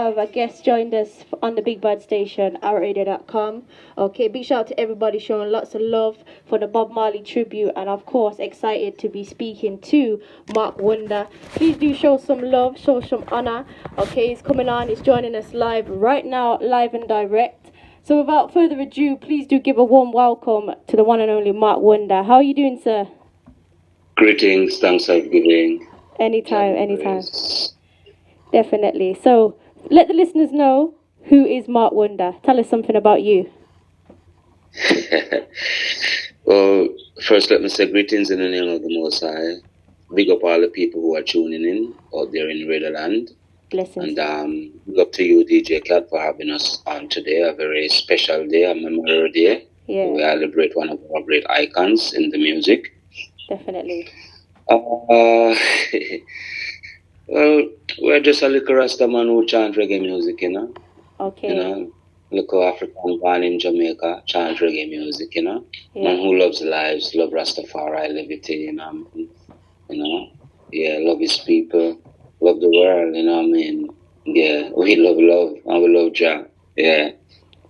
have a guest joined us on the Big Bad Station, outradio.com. Okay, big shout out to everybody showing lots of love for the Bob Marley tribute, and of course, excited to be speaking to Mark Wonder. Please do show some love, show some honor. Okay, he's coming on, he's joining us live right now, live and direct. So without further ado, please do give a warm welcome to the one and only Mark Wonder. How are you doing, sir? Greetings, thanks for giving. Anytime. Definitely. So let the listeners know, who is Mark Wonder? Tell us something about you. Well, first let me say greetings in the name of the Most High. Big up all the people who are tuning in out there in Radio Land. Blessings. And big up to you, djkat, for having us on today. A very special day, a memorable day. Yeah. We celebrate one of our great icons in the music. Definitely. Well, we're just a little Rasta man who chant reggae music, you know. Okay. You know, little African born in Jamaica, chant reggae music, you know. Yeah. Man who loves lives, love Rastafari, liberty, you know. Yeah, love his people, love the world, you know what I mean. Yeah, we love love and we love Jah. Yeah.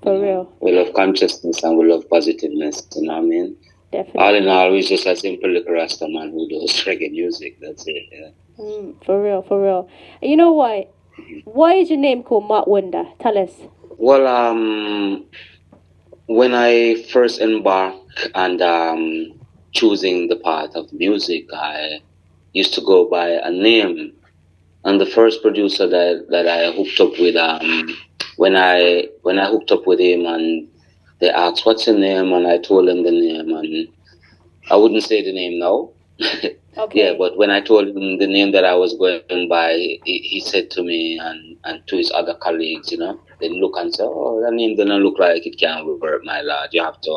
For real. We love consciousness and we love positiveness, you know what I mean. Definitely. All in all, we're just a simple little Rasta man who does reggae music. That's it. Yeah. For real. And you know why? Why is your name called Mark Wonder? Tell us. Well, when I first embarked and choosing the path of music, I used to go by a name, and the first producer that I hooked up with, when I hooked up with him, and they asked what's your name, and I told them the name, and I wouldn't say the name now. Okay. Yeah, but when I told him the name that I was going by, he said to me and to his other colleagues, you know, they look and say, "Oh, that name doesn't look like it can work, my lad. You have to,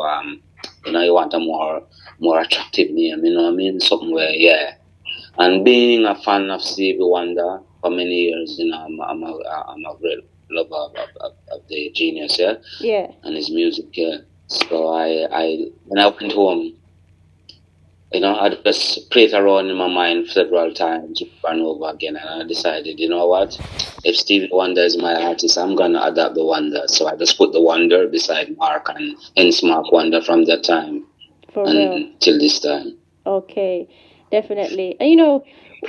you want a more attractive name, you know what I mean? Something where, yeah." And being a fan of Stevie Wonder for many years, you know, I'm a great lover of the genius, yeah. Yeah. And his music, yeah. So I when I went home, you know, I just played around in my mind several times, over and over again, and I decided, you know what? If Stevie Wonder is my artist, I'm gonna adapt the Wonder. So I just put the Wonder beside Mark, and hence Mark Wonder from that time till this time. Okay, definitely. And you know,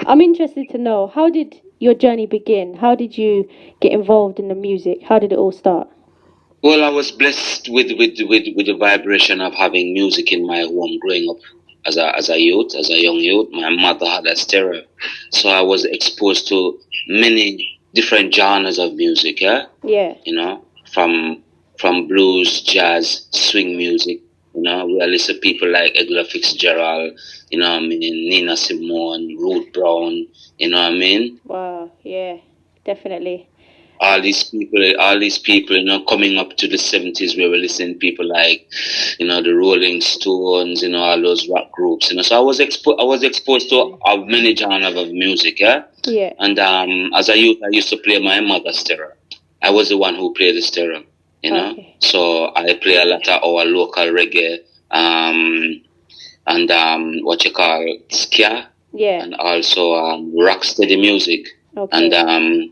I'm interested to know, how did your journey begin? How did you get involved in the music? How did it all start? Well, I was blessed with the vibration of having music in my home growing up as a young youth. My mother had a stereo, so I was exposed to many different genres of music. Yeah. Yeah. You know, from blues, jazz, swing music. You know, we listen to people like Ella Fitzgerald. You know what I mean? Nina Simone, Ruth Brown. You know what I mean? Wow. Yeah. Definitely. All these people, you know, coming up to the 70s, where we listening to people like, you know, the Rolling Stones, you know, all those rock groups, you know. So I was exposed to many genres of music, yeah. Yeah. And as a youth, I used to play my mother's stereo. I was the one who played the stereo, you know. Okay. So I play a lot of our local reggae, and what you call ska, yeah, and also rock steady music, okay. And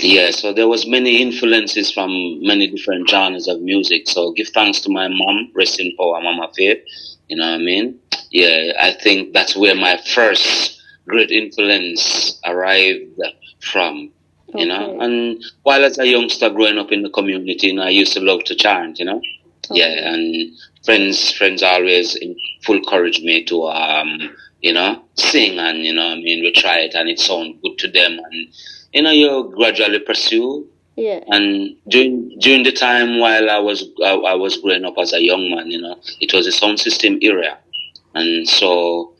yeah, so there was many influences from many different genres of music. So give thanks to my mom, rest in power, Mama Faith. You know what I mean? Yeah, I think that's where my first great influence arrived from. Okay. You know, and while as a youngster growing up in the community, you know, I used to love to chant. You know, Okay. yeah, and friends always full encourage me to you know, sing, and you know, I mean, we try it and it sounds good to them, and you know, you gradually pursue. Yeah. And during the time while I was growing up as a young man, you know, it was a sound system era, and so,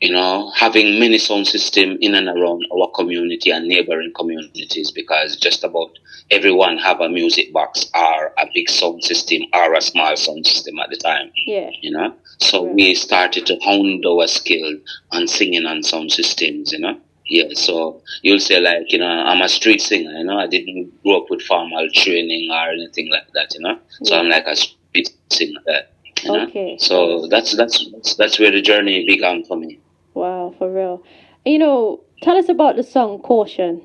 you know, having many sound system in and around our community and neighboring communities, because just about everyone have a music box or a big sound system or a small sound system at the time. Yeah. You know, so we started to hone our skill on singing on sound systems. You know. Yeah, so you'll say like, you know, I'm a street singer, you know, I didn't grow up with formal training or anything like that, you know. So I'm like a street singer, you know. Okay. So that's where the journey began for me. Wow, for real. You know, tell us about the song Caution.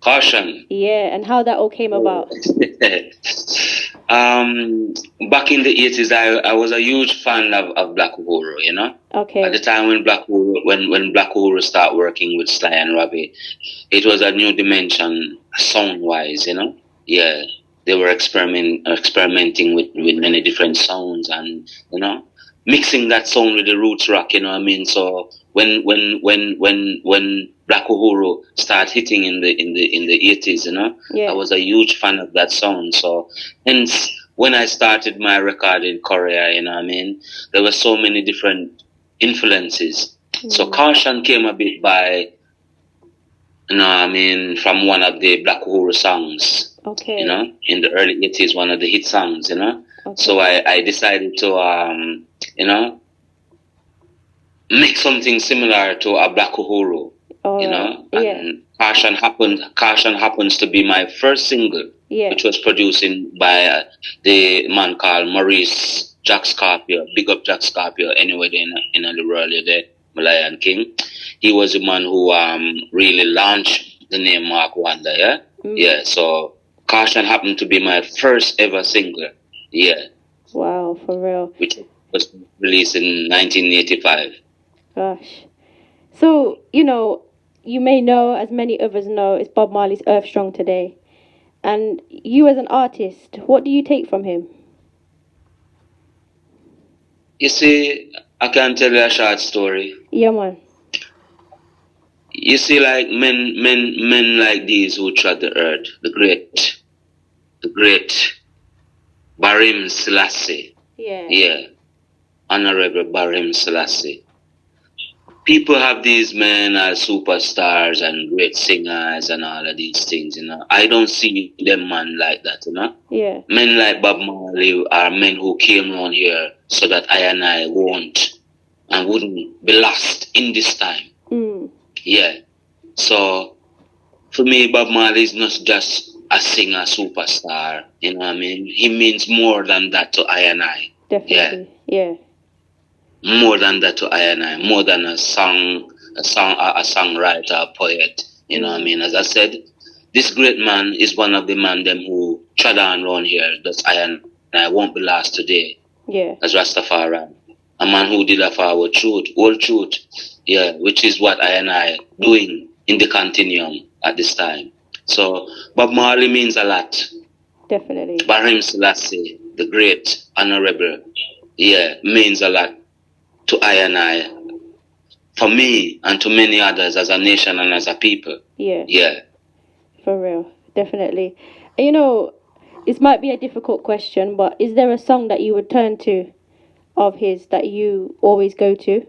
Caution. Yeah, and how that all came about. Back in the 80s, I was a huge fan of Black Uhuru, you know? Okay. At the time when Black Uhuru started working with Sly and Robbie, it was a new dimension sound-wise, you know? Yeah. They were experimenting with many different sounds and, you know, mixing that sound with the roots rock, you know what I mean? So when Black Uhuru started hitting in the 80s, you know, Yeah. I was a huge fan of that sound. So hence when I started my recording career, you know what I mean, there were so many different influences. So Caution came a bit by, you know what I mean, from one of the Black Uhuru songs. Okay. You know, in the early 80s, one of the hit songs, you know. Okay. So I decided to, you know, make something similar to a Black Uhuru, you know. And Caution happens to be my first single, which was produced by the man called Maurice Jack Scorpio. Big up Jack Scorpio anyway in the world there, Malayan King. He was the man who really launched the name Mark Wanda, yeah? Yeah, so Caution happened to be my first ever single. Yeah. Wow, for real. Which was released in 1985. Gosh. So, you know, you may know, as many others know, it's Bob Marley's Earth Strong today. And you as an artist, what do you take from him? You see, I can tell you a short story. Yeah, man. You see, like men like these who trod the earth, the great Barim Selassie. Yeah. Yeah. Honorable Barim Selassie. People have these men as superstars and great singers and all of these things, you know. I don't see them man like that, you know. Yeah. Men like Bob Marley are men who came around here so that I won't and wouldn't be lost in this time. Yeah. So for me, Bob Marley is not just a singer superstar, you know what I mean? He means more than that to I. Definitely. Yeah. More than that to I, more than a songwriter, a poet, you know what I mean? As I said, this great man is one of the men them who trod on around here. That's I won't be lost today. Yeah. As Rastafari. A man who did a forward truth, old truth. Yeah, which is what I doing in the continuum at this time. So Bob Marley means a lot. Definitely. Barim Selassie, the great, honorable, yeah, means a lot to I, for me and to many others as a nation and as a people. Yeah. Yeah. For real, definitely. You know, this might be a difficult question, but is there a song that you would turn to of his that you always go to?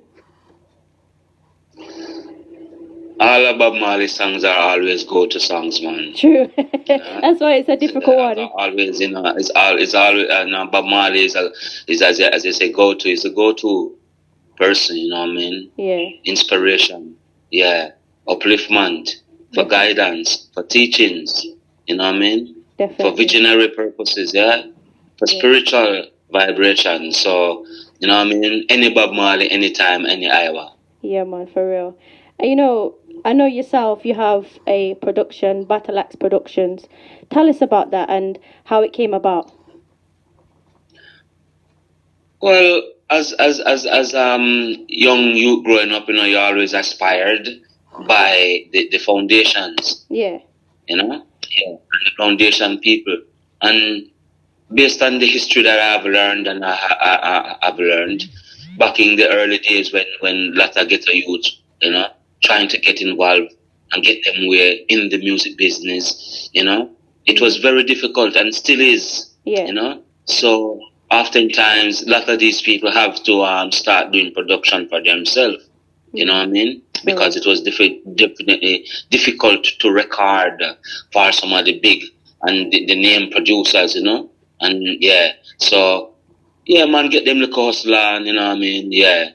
All of Bob Marley songs are always go-to songs, man. True. That's why it's a difficult one. Always, you know, it's always, Bob Marley is as they say, go-to. Is a go-to person, you know what I mean? Yeah. Inspiration, yeah. Upliftment, for guidance, for teachings, you know what I mean? Definitely. For visionary purposes, yeah. For spiritual vibration. So, you know what I mean? Any Bob Marley, anytime, any hour. Yeah, man, for real. And you know, I know yourself, you have a production, Katalyst Productions. Tell us about that and how it came about. Well, as young youth growing up, you know, you're always aspired by the foundations. Yeah. You know? Yeah. And the foundation people. And based on the history that I've learned and I've learned back in the early days when Latta get a youth, you know, trying to get involved and get them where in the music business, you know, it was very difficult and still is. Yeah. You know? So oftentimes, a lot of these people have to start doing production for themselves. You know what I mean? Because it was definitely difficult to record for some of the big and the name producers, you know? And yeah, so, yeah, man, get them little hustler, and, you know what I mean? Yeah,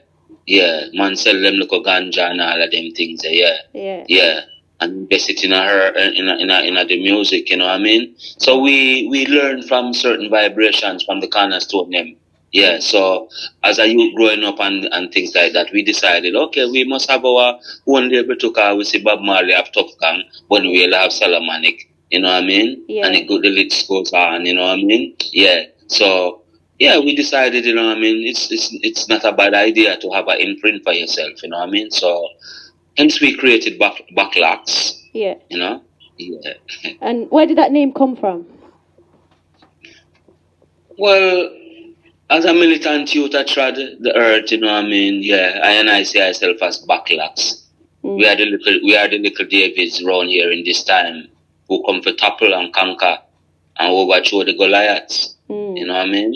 yeah, man, sell them little ganja and all of them things, yeah. Yeah. Yeah. And invest it in the music, you know what I mean? So we learn from certain vibrations from the cornerstone them, Yeah, so as a youth growing up and things like that, we decided, okay, we must have our own label to call. We see Bob Marley have Top Gun, but we'll have Solomonic, you know what I mean? Yeah. And the list goes on, you know what I mean? Yeah. So yeah, we decided, you know what I mean, it's not a bad idea to have an imprint for yourself, you know what I mean? So hence we created Backlocks. Yeah. You know? Yeah. And where did that name come from? Well, as a militant youth, I trod the earth, you know what I mean? Yeah, I see myself as Backlocks. We are the little Davids round here in this time who come to topple and conquer and overthrow the Goliaths. You know what I mean?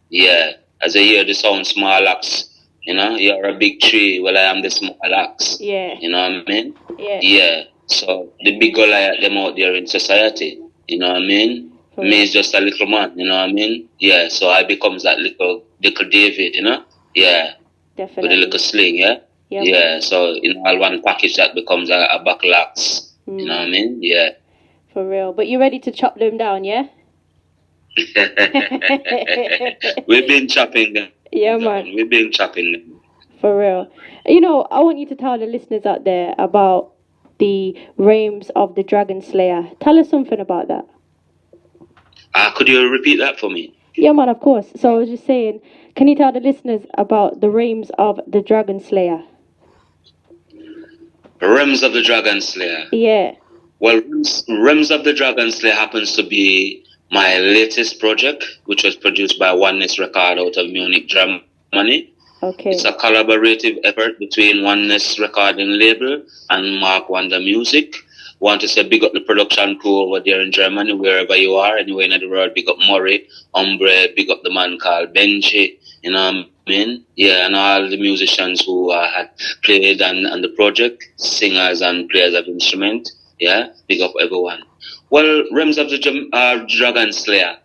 Yeah. As I hear the sound small axe, you know, you're a big tree, well I am the small axe. Yeah. You know what I mean? Yeah. Yeah. So the big Goliath them out there in society, you know what I mean? Me is just a little man, you know what I mean? Yeah, so I becomes that little David, you know? Yeah. Definitely. With a little sling, yeah? Yep. Yeah, so in all one package that becomes a Backlocks. You know what I mean? Yeah. For real. But you ready to chop them down, yeah? We've been chopping them. Yeah, man. We've been chopping them. For real. You know, I want you to tell the listeners out there about the realms of the Dragon Slayer. Tell us something about that. Could you repeat that for me? Yeah, man, of course. So I was just saying, can you tell the listeners about the realms of the Dragon Slayer? Realms of the Dragon Slayer? Yeah. Well, Realms of the Dragon Slayer happens to be my latest project, which was produced by Oneness Record out of Munich, Germany. Okay. It's a collaborative effort between Oneness Recording Label and Mark Wonder Music. Want to say big up the production crew over there in Germany, wherever you are, anywhere in the world. Big up Murray, Ombre, big up the man called Benji, you know what I mean? Yeah, and all the musicians who had played on the project, singers and players of instrument. Yeah, big up everyone. Well, Realms of the Dragon Slayer.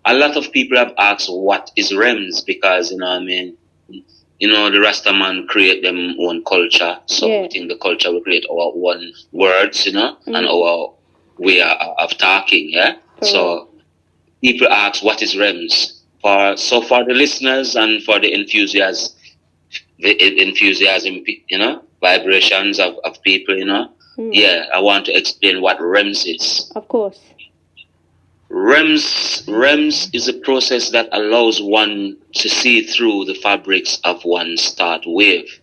A lot of people have asked what is Realms because, you know what I mean? You know, the Rastaman create them own culture. So we think the culture will create our own words, you know, and our way of talking, yeah? So people ask, what is Realms? For the listeners and for the enthusiasm, you know, vibrations of people, you know, yeah, I want to explain what Realms is. Of course. REMS is a process that allows one to see through the fabrics of one's thought wave.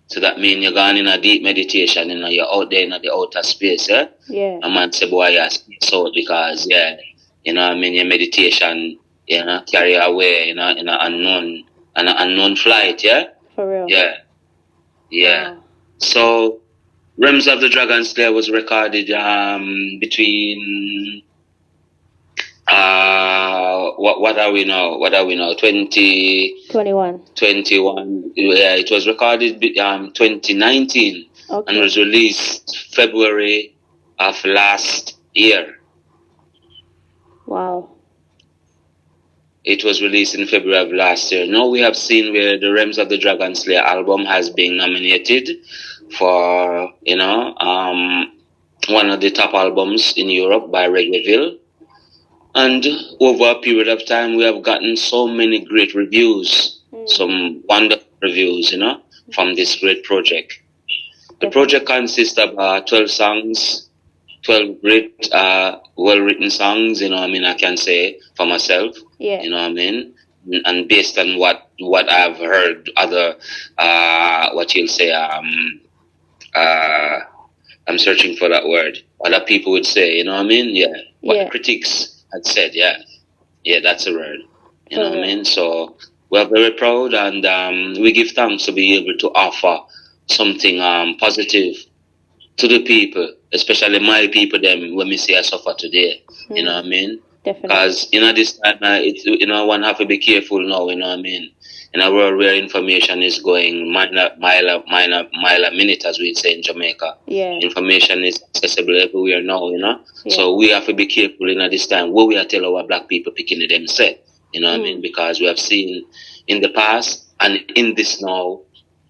So that means you're going in a deep meditation, you know, you're out there in the outer space, yeah? Yeah. A man say, boy, you're so because, yeah, you know, I mean, your meditation, you know, carry away, you know, in an unknown flight, yeah? For real. Yeah. Yeah. Wow. So, Realms of the Dragon Slayer was recorded between what are we now? 21. Yeah, it was recorded 2019 and was released February of last year. Wow. It was released in February of last year. Now we have seen where the Realms of the Dragon Slayer album has been nominated for, you know, one of the top albums in Europe by Reggaeville. And over a period of time, we have gotten so many great reviews, some wonderful reviews, you know, from this great project. The project consists of 12 songs, 12 great, well-written songs, you know what I mean, I can say for myself, you know what I mean, and based on what I've heard other, what you'll say, I'm searching for that word, other people would say, you know what I mean, what critics had said, yeah, that's a word, you know what I mean. So we're very proud, and we give thanks to be able to offer something positive to the people, especially my people. Them when we see I suffer today, you know what I mean. Because you know this time, you know, one have to be careful now. You know what I mean. In a world where information is going mile a minute, as we say in Jamaica. Yeah. Information is accessible everywhere now, you know. Yeah. So we have to be careful in this time what we are telling our black people picking it themselves. You know what I mean? Because we have seen in the past and in this now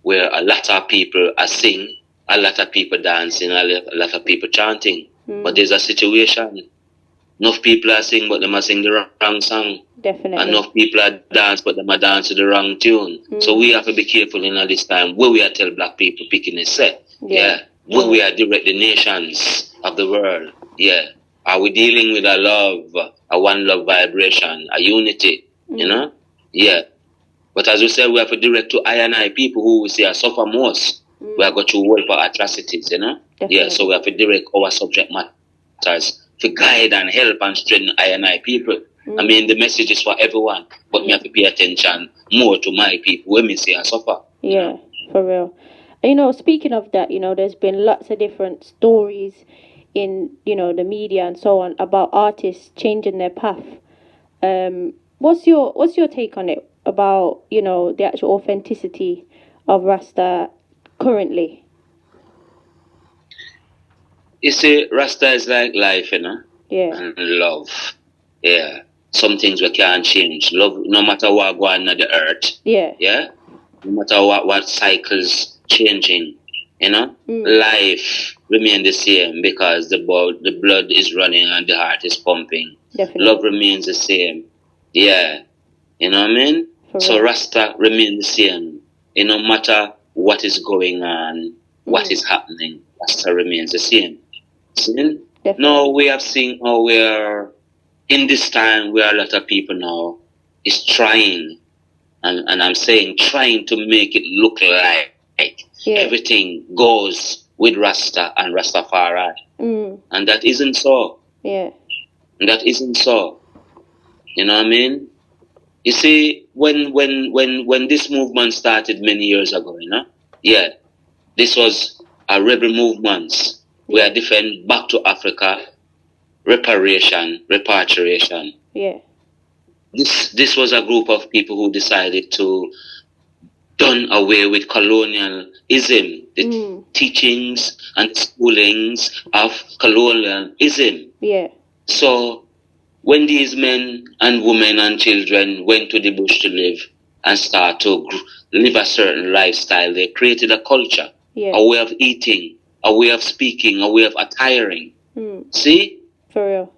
where a lot of people are singing, a lot of people dancing, a lot of people chanting. But there's a situation Enough people are sing, but them are sing the wrong song. Definitely. Enough people are dance, but them are dance to the wrong tune. So we have to be careful in this time where we are tell black people picking a set. Yeah. Where we are direct the nations of the world. Yeah. Are we dealing with a love, a one love vibration, a unity? You know? Yeah. But as we said, we have to direct to I and I people who we see are suffer most. We are going to work for atrocities, you know? Definitely. Yeah, so we have to direct our subject matters to guide and help and strengthen I and I people. I mean, the message is for everyone, but we have to pay attention more to my people when we see are suffer. Yeah, for real. And, you know, speaking of that, you know, there's been lots of different stories in, you know, the media and so on about artists changing their path. What's your take on it about, you know, the actual authenticity of Rasta currently? You see, Rasta is like life, you know? Yeah. And love. Yeah. Some things we can't change. Love, no matter what going on the earth. Yeah. Yeah? No matter what cycles changing, you know? Life remain the same because the blood is running and the heart is pumping. Definitely. Love remains the same. Yeah. You know what I mean? So Rasta remain the same. No matter what is going on, what is happening, Rasta remains the same. See? No, we have seen how we're in this time where a lot of people now is trying, and I'm saying trying to make it look like everything goes with Rasta and Rastafari. And that isn't so. Yeah. And that isn't so. You know what I mean? You see, when this movement started many years ago, you know? Yeah. This was a rebel movement. We are defend back to Africa, repatriation. Yeah. This was a group of people who decided to done away with colonialism, the teachings and schoolings of colonialism. Yeah. So when these men and women and children went to the bush to live and start to live a certain lifestyle, they created a culture, a way of eating, a way of speaking, a way of attiring. See? For real.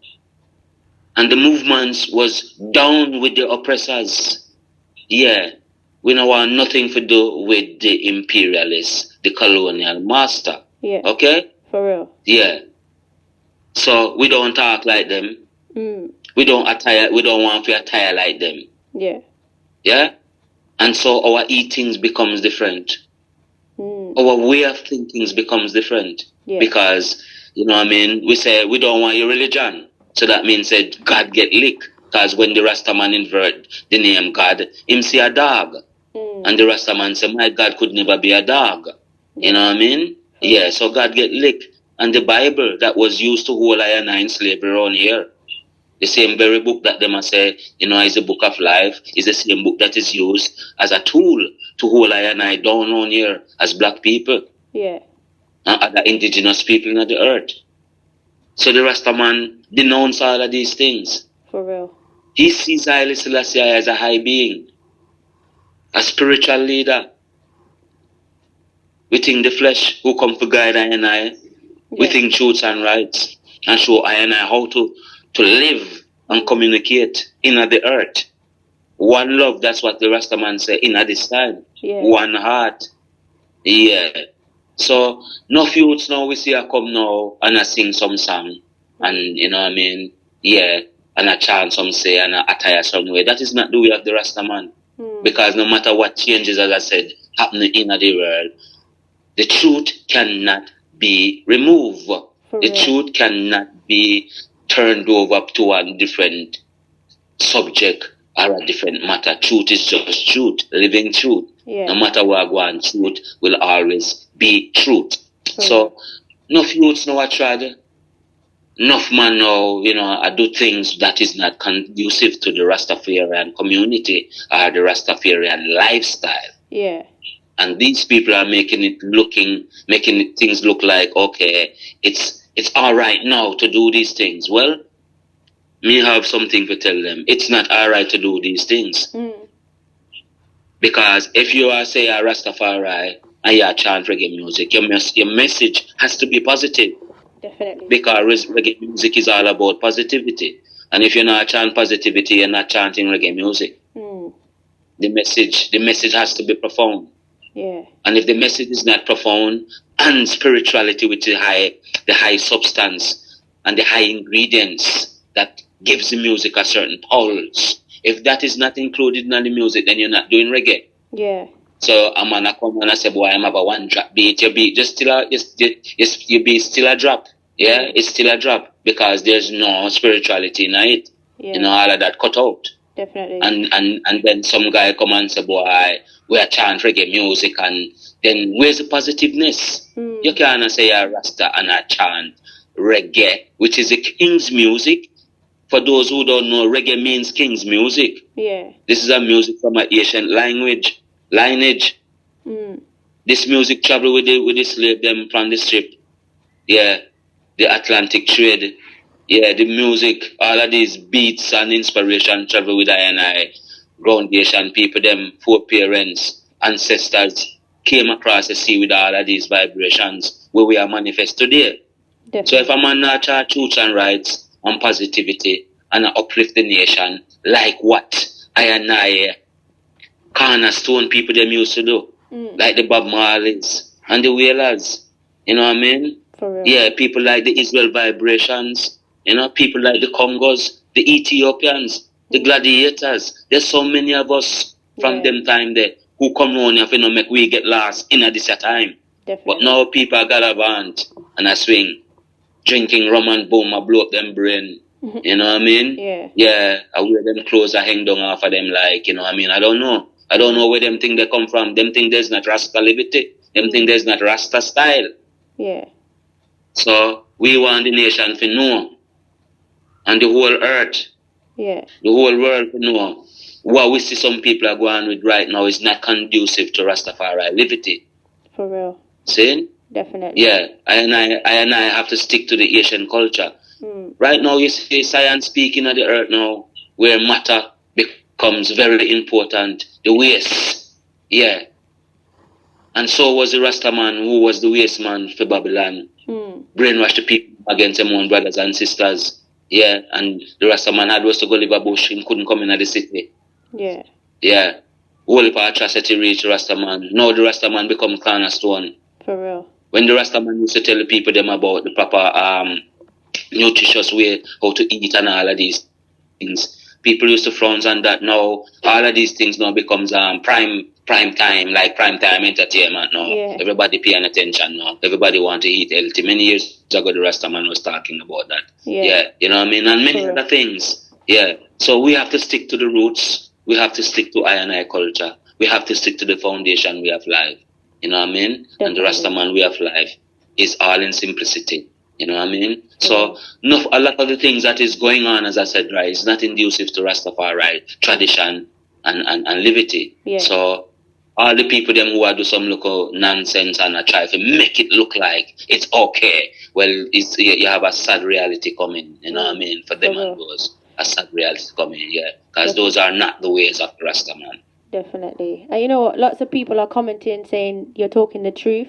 And the movement was down with the oppressors. Yeah. We don't want nothing to do with the imperialists, the colonial master. Yeah. Okay? For real. Yeah. So we don't talk like them. We don't want to attire like them. Yeah. Yeah? And so our eatings becomes different. Our way of thinking becomes different. Yeah. Because, you know what I mean, we say we don't want your religion. So that means that God get licked. Because when the Rastaman invert the name God, him see a dog. And the Rastaman say, my God could never be a dog. You know what I mean? Yeah, so God get licked. And the Bible that was used to hold I and I in slavery around here, the same very book that them say, you know, is the book of life, is the same book that is used as a tool to hold I and I down on here as black people. Yeah. And other indigenous people on the earth. So the Rastaman denounce all of these things. For real. He sees Haile Selassie as a high being, a spiritual leader. Within the flesh who come to guide I and I, within truths and rights, and show I and I how to live and communicate in the earth. One love, that's what the Rastaman say in this time. Yeah. One heart. Yeah. So no youths now we see her come now and I sing some song. And you know what I mean? Yeah. And I chant some say and I attire some way. That is not the way of the Rastaman. Because no matter what changes, as I said, happening in the world, the truth cannot be removed. The truth cannot be turned over to a different subject or a different matter. Truth is just truth, living truth. Yeah. No matter what I go on, truth will always be truth. So, enough youths now I tried. Enough man now, you know, I do things that is not conducive to the Rastafarian community or the Rastafarian lifestyle. Yeah. And these people are making things look like, okay, it's all right now to do these things. Well, me have something to tell them. It's not all right to do these things. Because if you are, say, a Rastafari and you chant reggae music, your message has to be positive. Definitely. Because reggae music is all about positivity. And if you're not chanting positivity, you're not chanting reggae music. The message has to be profound. Yeah. And if the message is not profound, and spirituality with the high substance and the high ingredients that gives the music a certain pulse, if that is not included in the music, then you're not doing reggae. Yeah. So a man come and I say, boy, I'm have a one drop beat. Your beat just still your beat still a drop. Yeah, it's still a drop because there's no spirituality in it. Yeah. You know, all of that cut out. Definitely. And then some guy come and say, boy, we are chant reggae music, and then where's the positiveness? You can't say a Rasta and a chant reggae, which is a king's music. For those who don't know, reggae means king's music. Yeah. This is a music from an ancient lineage. This music travel with the slave them from the ship. Yeah, the Atlantic trade. Yeah, the music, all of these beats and inspiration travel with I and I. Groundation people, them foreparents, ancestors came across the sea with all of these vibrations where we are manifest today. Definitely. So if a man not charge truth and rights and positivity and uplift the nation, like what I and I cornerstone people them used to do, like the Bob Marleys and the Wailers, you know what I mean? For real. Yeah, people like the Israel Vibrations, you know, people like the Congos, the Ethiopians, the Gladiators. There's so many of us from them time there who come on if you know make we get lost in a this time. Definitely. But now people got a band and a swing, drinking rum and boom, I blow up them brain. You know what I mean? Yeah. Yeah, I wear them clothes, I hang down off of them like, you know what I mean? I don't know where them think they come from. Them think there's not Rasta liberty. Them think there's not Rasta style. Yeah. So we want the nation to know. And the whole earth. Yeah. The whole world to know. What we see some people are going with right now is not conducive to Rastafari liberty. For real. See? Definitely. Yeah. I and I have to stick to the Asian culture. Right now you see science speaking of the earth now, where matter becomes very important. The waste. Yeah. And so was the Rastaman, who was the waste man for Babylon. Brainwash the people against their own brothers and sisters. Yeah. And the Rastaman had was to go live a bush. He couldn't come in the city. Yeah. Yeah. Whole of atrocity reached the Rastaman. Now the Rastaman become cornerstone. For real. When the Rastaman used to tell the people them about the proper nutritious way how to eat and all of these things, people used to frown on that. Now all of these things now becomes prime time, like prime time entertainment now. Yeah. Everybody paying attention now. Everybody want to eat healthy. Many years ago the Rastaman was talking about that. Yeah. You know what I mean? And many other things. Yeah. So we have to stick to the roots. We have to stick to I and I culture. We have to stick to the foundation way of life. You know what I mean? Definitely. And the Rastaman way of life is all in simplicity. You know what I mean? So a lot of the things that is going on, as I said, right, is not conducive to Rastafari tradition and liberty. Yeah. So all the people them who are do some local nonsense and try to make it look like it's okay. Well, you have a sad reality coming. You know what I mean? For them and those, a sad reality coming. Yeah, because those are not the ways of Rastaman. Definitely. And you know what? Lots of people are commenting saying you're talking the truth.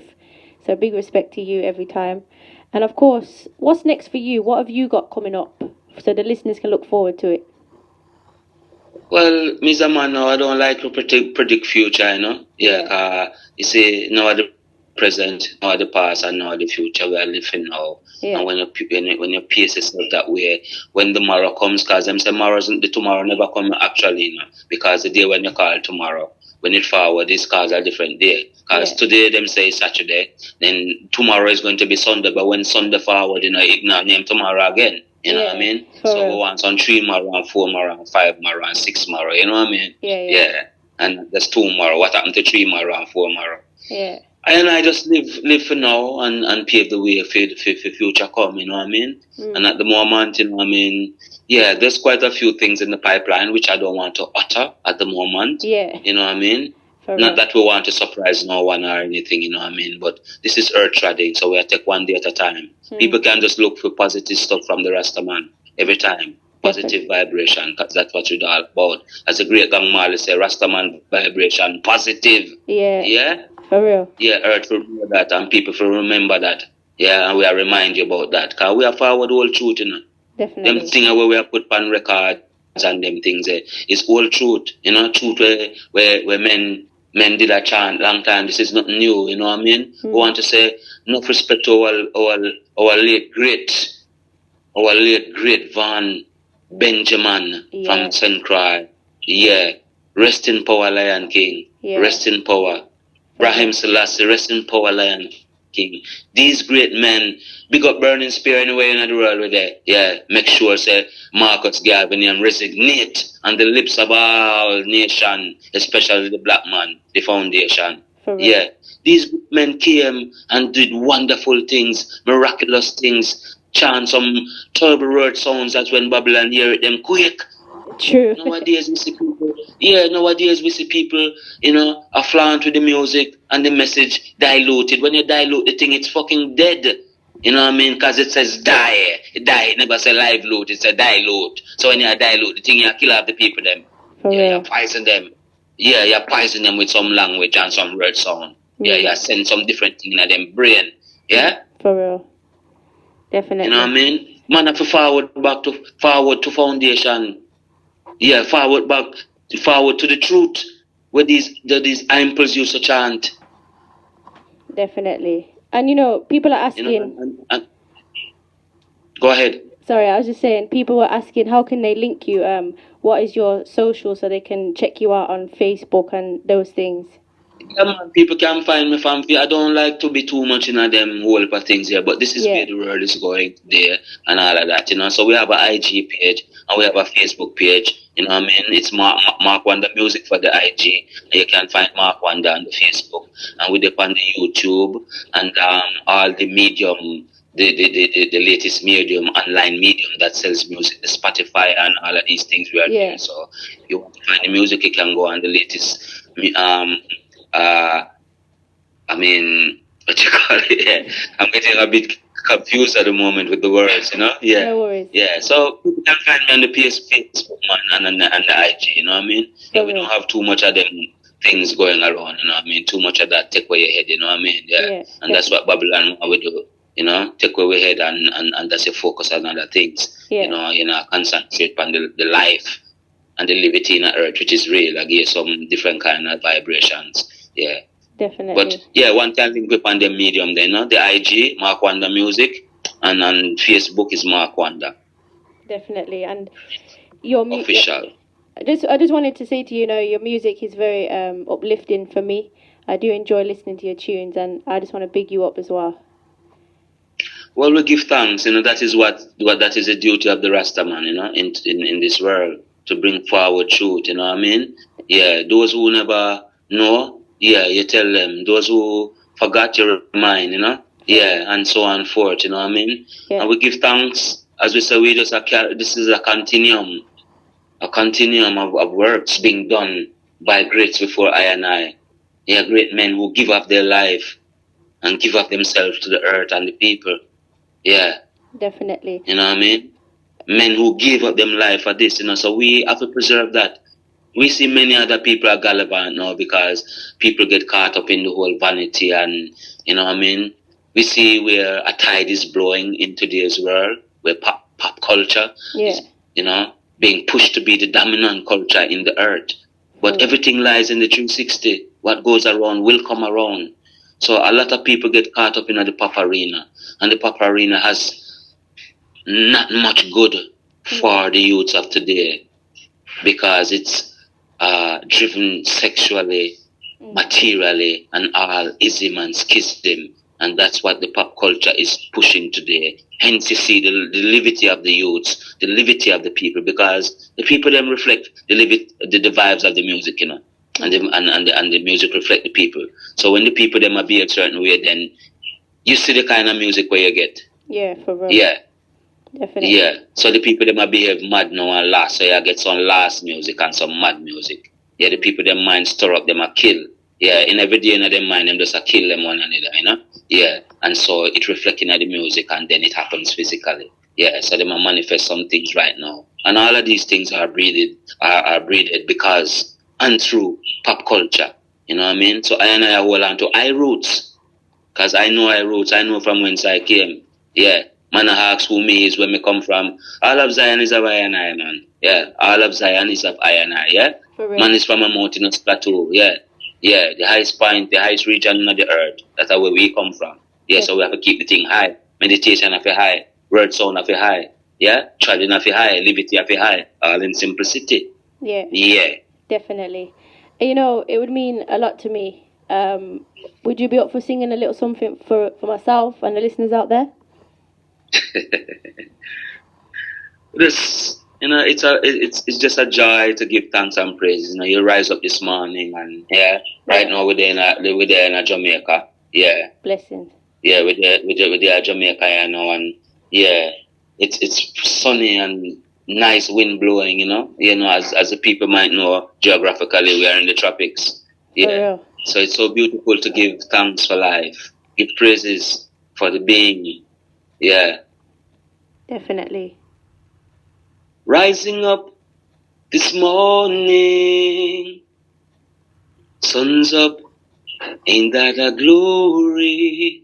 So big respect to you every time. And of course, what's next for you? What have you got coming up so the listeners can look forward to it? Well, Ms. Man, no, I don't like to predict future, you know. Yeah. You see, now the present, now the past, and now the future we are living now. Yeah. And when you pace yourself that way, when the tomorrow comes, because them say the tomorrow never come actually, you know, because the day when you call tomorrow, when it forward, this calls a different day. Because today them say Saturday, then tomorrow is going to be Sunday, but when Sunday forward, you know, ignore name tomorrow again. You know what I mean? So we want on 3 tomorrow, and 4 tomorrow, and 5 tomorrow, and 6 tomorrow. You know what I mean? Yeah. And there's 2 tomorrow. What happened to 3 tomorrow and 4 tomorrow? Yeah. And I just live for now and pave the way for future come, you know what I mean? And at the moment, you know what I mean, yeah, there's quite a few things in the pipeline which I don't want to utter at the moment. Yeah. You know what I mean? Not that we want to surprise no one or anything, you know what I mean? But this is earth treading, so we take one day at a time. People can just look for positive stuff from the Rastaman every time. Positive vibration, because that's what it's all about. As a great Gang Marley say, Rastaman vibration, positive. Yeah. Yeah? For real. Yeah, earth will remember that and people will remember that. Yeah, and we are remind you about that. Because we are forward all truth, you know. Definitely. Them things where we are put on records and them things, it's all truth, you know, truth where men did a chant long time. This is nothing new, you know what I mean? We want to say enough respect to our late great Van Benjamin from St. Croix. Yeah. Rest in power, Lion King. Yeah. Rest in power. Brahim Selassie, rest in power, Lion King. These great men, big up Burning Spear anywhere in the world with there. Yeah, make sure say Marcus Garvey and resonate on the lips of all nation, especially the black man, the foundation. Yeah. These men came and did wonderful things, miraculous things, chant some terrible word sounds as when Babylon hear it them quick. True. Nowadays we see people, you know, are flaunt with the music and the message diluted. When you dilute the thing, it's fucking dead. You know what I mean? Because it says die. It never say live loot, it say dilute. So when you dilute the thing, you kill off the people them. You poison them. Yeah, you poison them with some language and some word sound. Yeah, you send some different thing in them brain. Yeah? For real. Definitely. You know what I mean? Man have to forward to foundation. Yeah, forward to the truth where these impulse used to chant. Definitely. And you know, people are asking. You know, go ahead. Sorry, I was just saying, people were asking how can they link you? What is your social so they can check you out on Facebook and those things? Yeah, man, people can find me from. I don't like to be too much in them whole of things here, but this is where the world is going there and all of that, you know. So we have an IG page and we have a Facebook page. You know what I mean? It's Mark Wonder Music for the IG. And you can find Mark Wonder on the Facebook. And we depend on the YouTube and all the medium, the latest medium, online medium that sells music, the Spotify and all of these things we are doing. So if you want to find the music, you can go on the latest I mean, what you call it? Yeah. I'm getting a bit confused at the moment with the words, you know? Yeah. No worries. Yeah. So you can find me on the Facebook man and the IG, you know what I mean? Yeah, we don't have too much of them things going around, you know what I mean? Too much of that take away your head, you know what I mean? Yeah. And that's what Babylon we do, you know, take away your head and that's a focus on other things. You know, concentrate on the life and the liberty in the earth, which is real. I give some different kind of vibrations. Yeah. Definitely. But yeah, one can link up on the medium then, no? The IG, Mark Wonder Music, and on Facebook is Mark Wonder. Definitely. And your official. I just wanted to say to you, your music is very uplifting for me. I do enjoy listening to your tunes, and I just want to big you up as well. Well, we give thanks, that is what that is the duty of the Rasta man, in this world, to bring forward truth, you know what I mean? Yeah, those who never know, yeah, you tell them. Those who forgot, you remind, yeah, and so on forth, you know what I mean? Yeah. And we give thanks, as we say, this is a continuum of works being done by greats before I and I. Yeah, great men who give up their life and give up themselves to the earth and the people. Yeah. Definitely. You know what I mean? Men who give up them life for this, so we have to preserve that. We see many other people are gallivant now because people get caught up in the whole vanity and, you know what I mean? We see where a tide is blowing in today's world, where pop culture is, being pushed to be the dominant culture in the earth. But everything lies in the 360. What goes around will come around. So a lot of people get caught up in the pop arena. And the pop arena has not much good for the youths of today because it's driven sexually, materially, and all ism and schism. And that's what the pop culture is pushing today. Hence you see the liberty of the youths, the liberty of the people, because the people then reflect the vibes of the music, and the music reflect the people. So when the people them are be a certain way, then you see the kind of music where you get. Yeah, for real. Yeah. Definitely. Yeah, so the people them a behave mad now and last, so you get some last music and some mad music. Yeah, the people them mind stir up, them a kill. Yeah, in every day in their mind, them just a kill them one another, Yeah, and so it reflecting in the music and then it happens physically. Yeah, so them a manifest some things right now. And all of these things are breeded because and through pop culture. You know what I mean? So I hold on to I roots. Because I know my roots, I know from whence I came. Yeah. Man, I ask who me is, where me come from. All of Zion is of I and I, man. Yeah. All of Zion is of I and I, yeah? Man is from a mountainous plateau, yeah. Yeah, the highest point, the highest region of the earth. That's where we come from. Yeah, so we have to keep the thing high. Meditation of a high. Word sound of a high. Yeah? Traveling of a high. Liberty of a high. All in simplicity. Yeah. Yeah. Definitely. You know, it would mean a lot to me. Would you be up for singing a little something for myself and the listeners out there? This, it's just a joy to give thanks and praise. You rise up this morning and right now we're there in Jamaica. Yeah. Blessings. Yeah, we're there Jamaica, and it's sunny and nice wind blowing. As the people might know, geographically we are in the tropics. Yeah. So it's so beautiful to give thanks for life, give praises for the being. Yeah. Definitely. Rising up this morning, sun's up, ain't that a glory?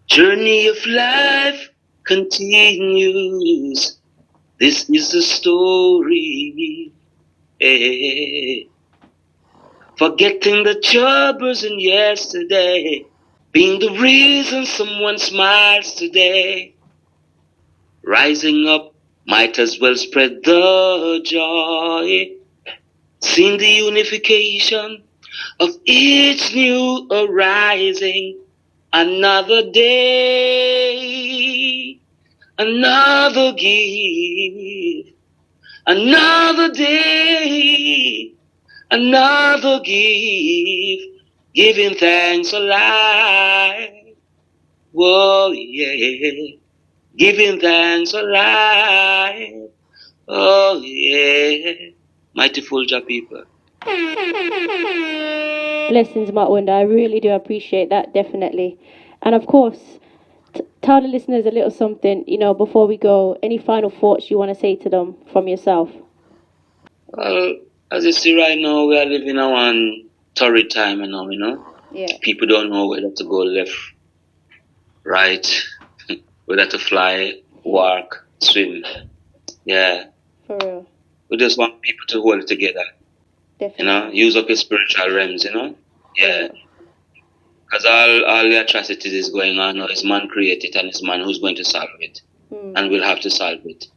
Journey of life continues. This is the story. Hey. Forgetting the troubles in yesterday, being the reason someone smiles today. Rising up, might as well spread the joy. Seeing the unification of each new arising. Another day, another gift. Another day, another gift. Giving thanks for life. Whoa, yeah. Giving thanks for life. Oh, yeah. Mighty Fulja people. Blessings, Mark Wonder. I really do appreciate that, definitely. And of course, tell the listeners a little something, before we go. Any final thoughts you want to say to them from yourself? Well, as you see right now, we are living in one torrid time, Yeah. People don't know whether to go left, right, whether to fly, walk, swim. Yeah. For real. We just want people to hold it together. Definitely. Use up your spiritual realms, Yeah. Because all the atrocities is going on now is man created and it's man who's going to solve it. And we'll have to solve it.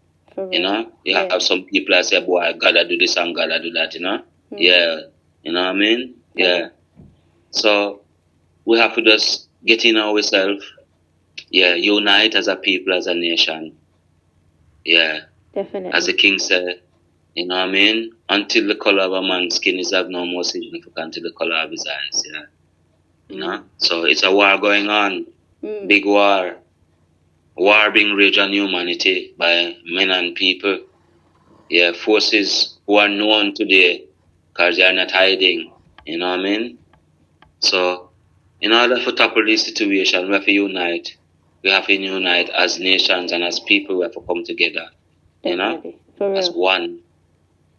You have some people that say, boy, I gotta do this and gotta do that, Yeah. You know what I mean? Yeah. So we have to just get in ourselves. Yeah. Unite as a people, as a nation. Yeah. Definitely. As the king said, you know what I mean? Until the color of a man's skin is of no more significant to the color of his eyes, So it's a war going on. Big war. War being raged on humanity by men and people. Yeah, forces who are known today because they are not hiding. You know what I mean? So, in order to topple this situation, we have to unite. We have to unite as nations and as people. We have to come together. Definitely. For real. As one.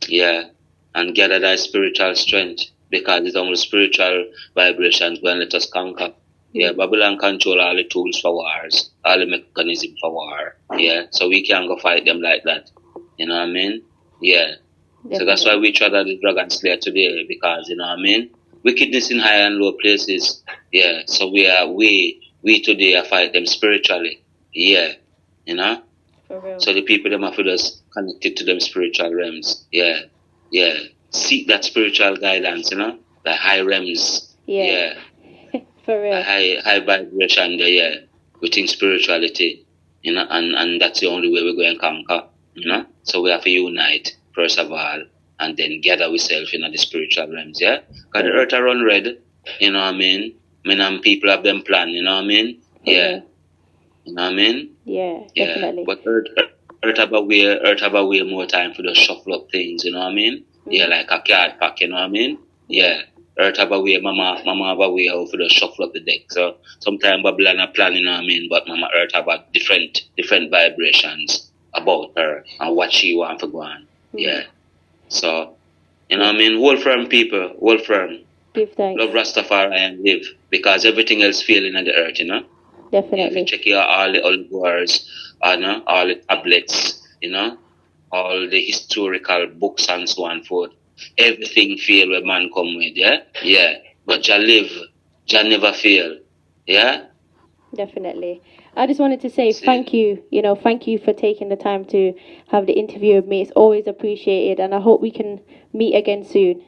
Yeah. And gather that spiritual strength. Because it's only spiritual vibrations when let us conquer. Yeah, Babylon control all the tools for wars, all the mechanism for war. Yeah, so we can't go fight them like that. You know what I mean? Yeah. Definitely. So that's why we try the dragon slayer today, because you know what I mean? Wickedness in high and low places. Yeah. So we today are fight them spiritually. Yeah. For real. So the people them have to just connected to them spiritual realms. Yeah. Yeah. Seek that spiritual guidance, the high realms. Yeah. For real. High vibration there, yeah. Within spirituality, and that's the only way we're going to conquer, So we have to unite, first of all, and then gather ourselves in the spiritual realms, yeah? Because the earth are run red, you know what I mean? And people have them planned, you know what I mean? Yeah. You know what I mean? Yeah, definitely. But earth have a way more time for the shuffle up things, you know what I mean? Yeah, like a card pack, you know what I mean? Yeah. Earth have a way, mama have a way how for the shuffle up the deck. So sometimes Babylon are planning, you know what I mean? But mama Earth have a different vibrations about her and what she wants to go on. Yeah. So, you know what I mean? Hold firm, people. Hold firm. Give thanks. Love Rastafari and live, because everything else failing on the earth, you know. Definitely. If you check here all the old wars, all the tablets, all the historical books and so on forth, everything fail when man come with, yeah? Yeah. But Jah live, Jah never fail. Yeah? Definitely. I just wanted to say thank you, thank you for taking the time to have the interview with me. It's always appreciated, and I hope we can meet again soon.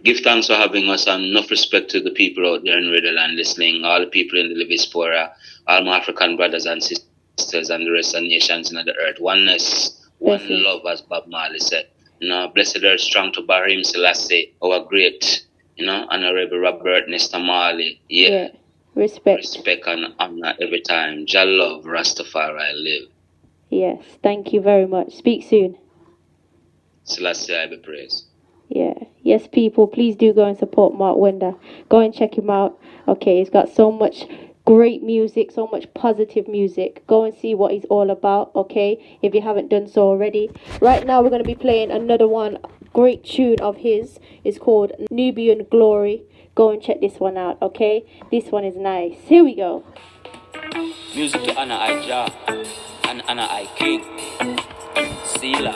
Give thanks for having us, and enough respect to the people out there in Redland listening, all the people in the Livispora, all my African brothers and sisters, and the rest of the nations in the earth. Oneness, one love, as Bob Marley said. Blessed earth, strong to Barim Selassie, our great, Honorable Robert Nesta Marley. Yeah. Respect and honor every time. Jah love, Rastafari live. Yes, thank you very much. Speak soon. Selassie, I be praised. Yeah. Yes, people, please do go and support Mark Wender. Go and check him out. Okay, he's got so much great music, so much positive music. Go and see what he's all about, okay, if you haven't done so already. Right now, we're going to be playing another one. Great tune of his. It's called Nubian Glory. Go and check this one out, okay? This one is nice. Here we go. Music to Anna I Jah and Anna I King. Sila.